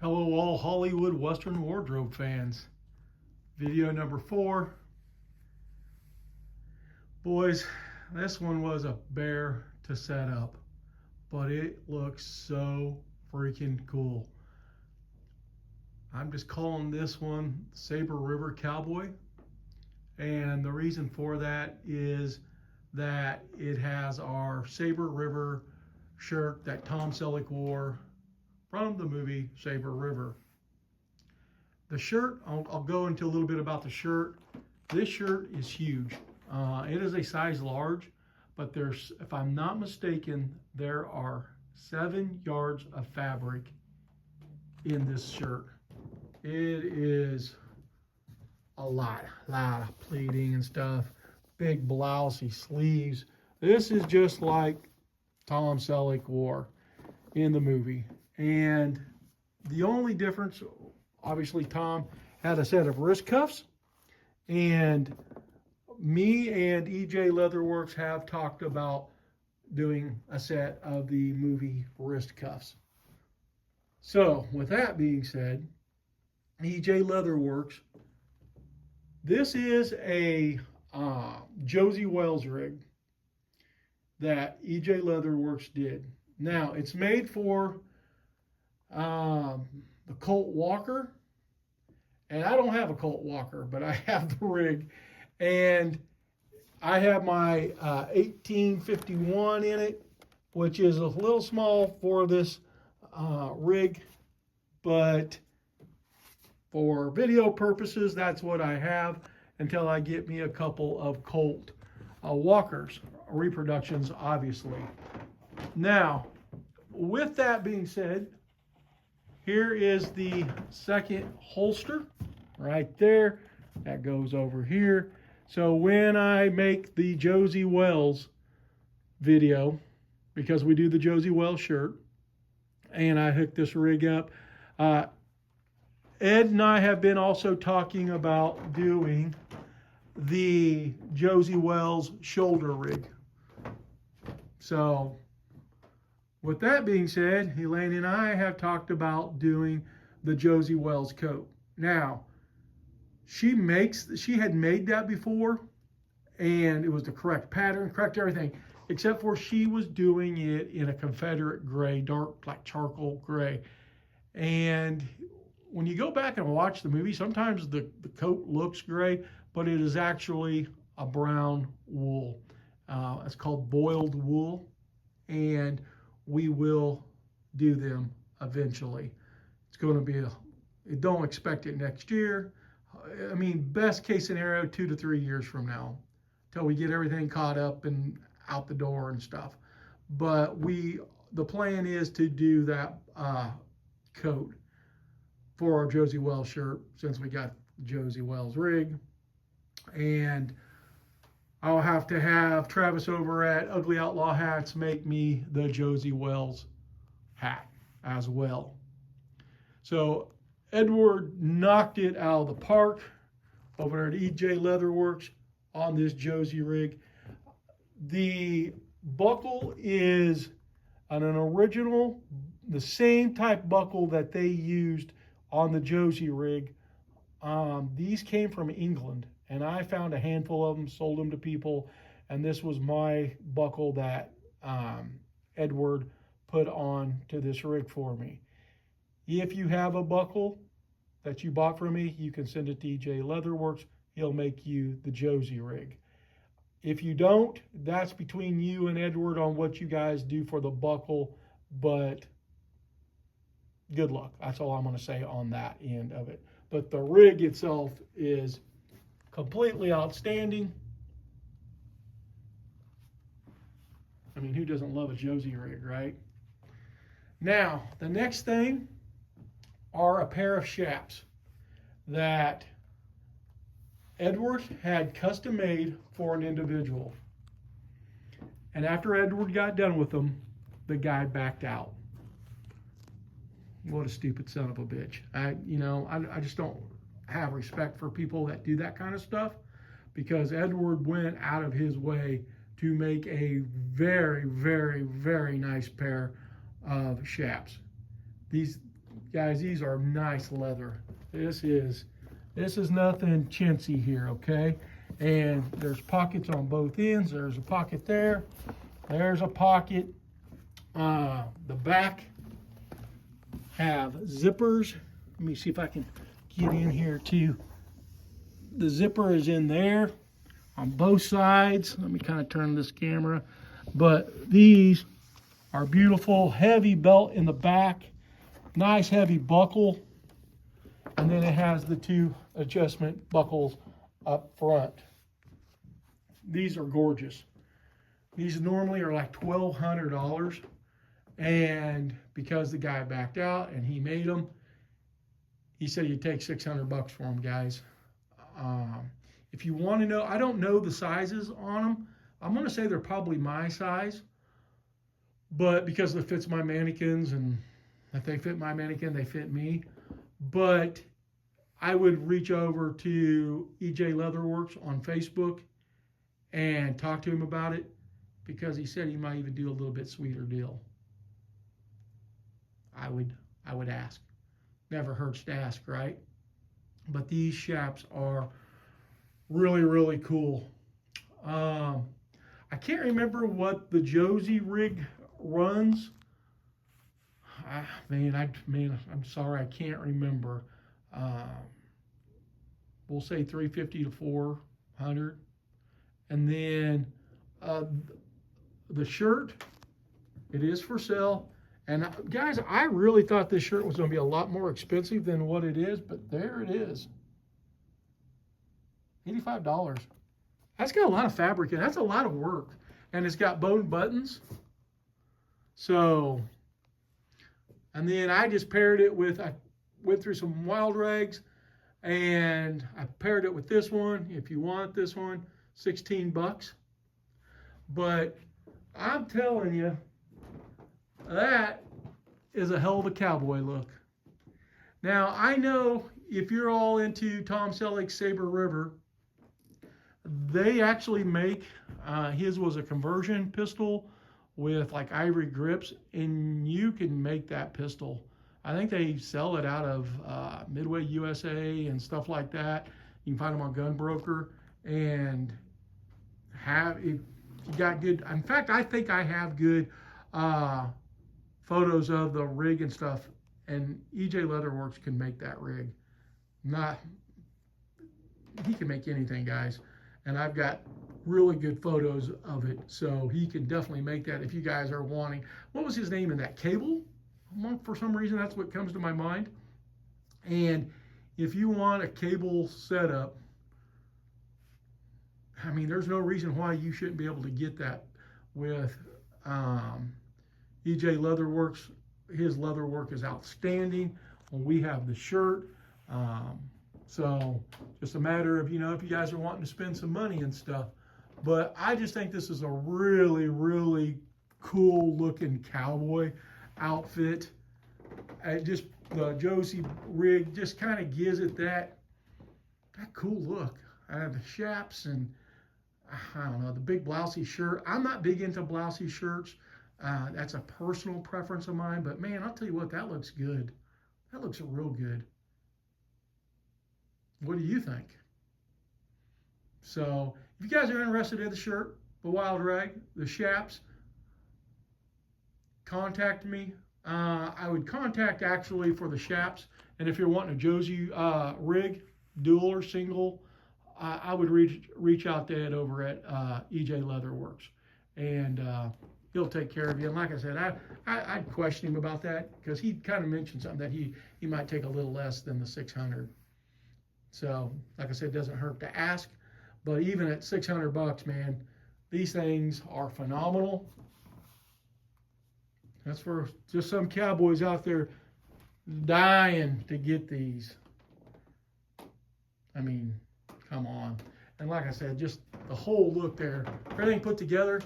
Hello all Hollywood Western wardrobe fans. Video number 4. Boys, this one was a bear to set up, but it looks so freaking cool. I'm just calling this one Saber River Cowboy, and the reason for that is that it has our Saber River shirt that Tom Selleck wore from the movie Saber River. The shirt, I'll go into a little bit about the shirt. This shirt is huge. It is a size large, but there's, if I'm not mistaken, there are 7 yards of fabric in this shirt. It is a lot of pleating and stuff. Big blousey sleeves. This is just like Tom Selleck wore in the movie. And the only difference, obviously Tom had a set of wrist cuffs, and me and EJ Leatherworks have talked about doing a set of the movie wrist cuffs. So with that being said, EJ Leatherworks, this is a Josie Wells rig that EJ Leatherworks did. Now it's made for the Colt Walker, and I don't have a Colt Walker, but I have the rig, and I have my 1851 in it, which is a little small for this rig, but for video purposes, that's what I have until I get me a couple of Colt Walkers, reproductions, obviously. Now, with that being said, here is the second holster right there. That goes over here. So when I make the Josie Wells video, because we do the Josie Wells shirt, and I hook this rig up, Ed and I have been also talking about doing the Josie Wells shoulder rig. So with that being said, Elaine and I have talked about doing the Josie Wells coat. Now, she had made that before, and it was the correct pattern, correct everything, except for she was doing it in a Confederate gray, dark black charcoal gray. And when you go back and watch the movie, sometimes the coat looks gray, but it is actually a brown wool. It's called boiled wool, and we will do them eventually. It's going to be don't expect it next year. I mean, best case scenario, 2 to 3 years from now, till we get everything caught up and out the door and stuff. But the plan is to do that coat for our Josie Wells shirt, since we got Josie Wells rig. And I'll have to have Travis over at Ugly Outlaw Hats make me the Josie Wells hat as well. So Edward knocked it out of the park over at EJ Leatherworks on this Josie rig. The buckle is an original, the same type buckle that they used on the Josie rig. These came from England, and I found a handful of them, sold them to people, and this was my buckle that Edward put on to this rig for me. If you have a buckle that you bought from me, you can send it to EJ Leatherworks. He'll make you the Josie rig. If you don't, that's between you and Edward on what you guys do for the buckle, but good luck. That's all I'm going to say on that end of it. But the rig itself is completely outstanding. I mean, who doesn't love a Josie rig, right? Now, the next thing are a pair of chaps that Edward had custom made for an individual. And after Edward got done with them, the guy backed out. What a stupid son of a bitch. I just don't have respect for people that do that kind of stuff, because Edward went out of his way to make a very, very, very nice pair of chaps. These guys, these are nice leather. This is nothing chintzy here, okay? And there's pockets on both ends. There's a pocket there. There's a pocket. The back have zippers. Let me see if I can get in here too. The zipper is in there on both sides. Let me kind of turn this camera. But these are beautiful. Heavy belt in the back. Nice heavy buckle. And then it has the two adjustment buckles up front. These are gorgeous. These normally are like $1,200. And because the guy backed out and he made them, he said he'd take $600 for them, guys. If you want to know, I don't know the sizes on them. I'm going to say they're probably my size. But because it fits my mannequins, and if they fit my mannequin, they fit me. But I would reach over to EJ Leatherworks on Facebook and talk to him about it, because he said he might even do a little bit sweeter deal. I would ask. Never hurts to ask, right? But these chaps are really, really cool. I can't remember what the Josie rig runs. I'm sorry, I can't remember. We'll say 350 to 400. And then the shirt, it is for sale. And guys, I really thought this shirt was going to be a lot more expensive than what it is, but there it is. $85. That's got a lot of fabric in it. That's a lot of work. And it's got bone buttons. So, and then I just paired it with, I went through some wild rags, and I paired it with this one. If you want this one, $16. But I'm telling you, that is a hell of a cowboy look. Now, I know if you're all into Tom Selleck's Saber River, they actually make, his was a conversion pistol with like ivory grips, and you can make that pistol. I think they sell it out of Midway USA and stuff like that. You can find them on Gunbroker, and if you got good, in fact, I think I have good photos of the rig and stuff, and EJ Leatherworks can make that rig. He can make anything, guys, and I've got really good photos of it, so he can definitely make that if you guys are wanting. What was his name in that? Cable? For some reason, that's what comes to my mind. And if you want a cable setup, I mean, there's no reason why you shouldn't be able to get that with EJ Leatherworks. His leather work is outstanding. We have the shirt. So just a matter of, if you guys are wanting to spend some money and stuff. But I just think this is a really, really cool looking cowboy outfit. Just the Josie rig just kind of gives it that cool look. The chaps and I don't know, the big blousey shirt. I'm not big into blousey shirts. That's a personal preference of mine, but man, I'll tell you what, that looks good. That looks real good. What do you think? So if you guys are interested in the shirt, the wild rag, the chaps, contact me. I would contact actually for the chaps, and if you're wanting a Josie rig, dual or single, I would reach out to Ed over at EJ Leatherworks, and he'll take care of you. And like I said, I'd question him about that, because he kind of mentioned something that he might take a little less than the 600. So like I said, it doesn't hurt to ask. But even at $600, man, these things are phenomenal. That's for just some cowboys out there dying to get these. I mean, come on. And like I said, just the whole look there, everything put together.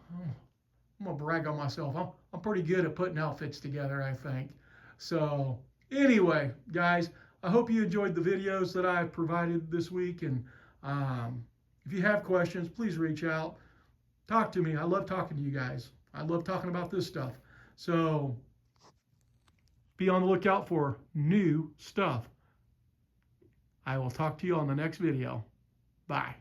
I'm gonna brag on myself. I'm pretty good at putting outfits together, I think. So anyway, guys, I hope you enjoyed the videos that I provided this week. And if you have questions, please reach out. Talk to me. I love talking to you guys. I love talking about this stuff. So be on the lookout for new stuff. I will talk to you on the next video. Bye.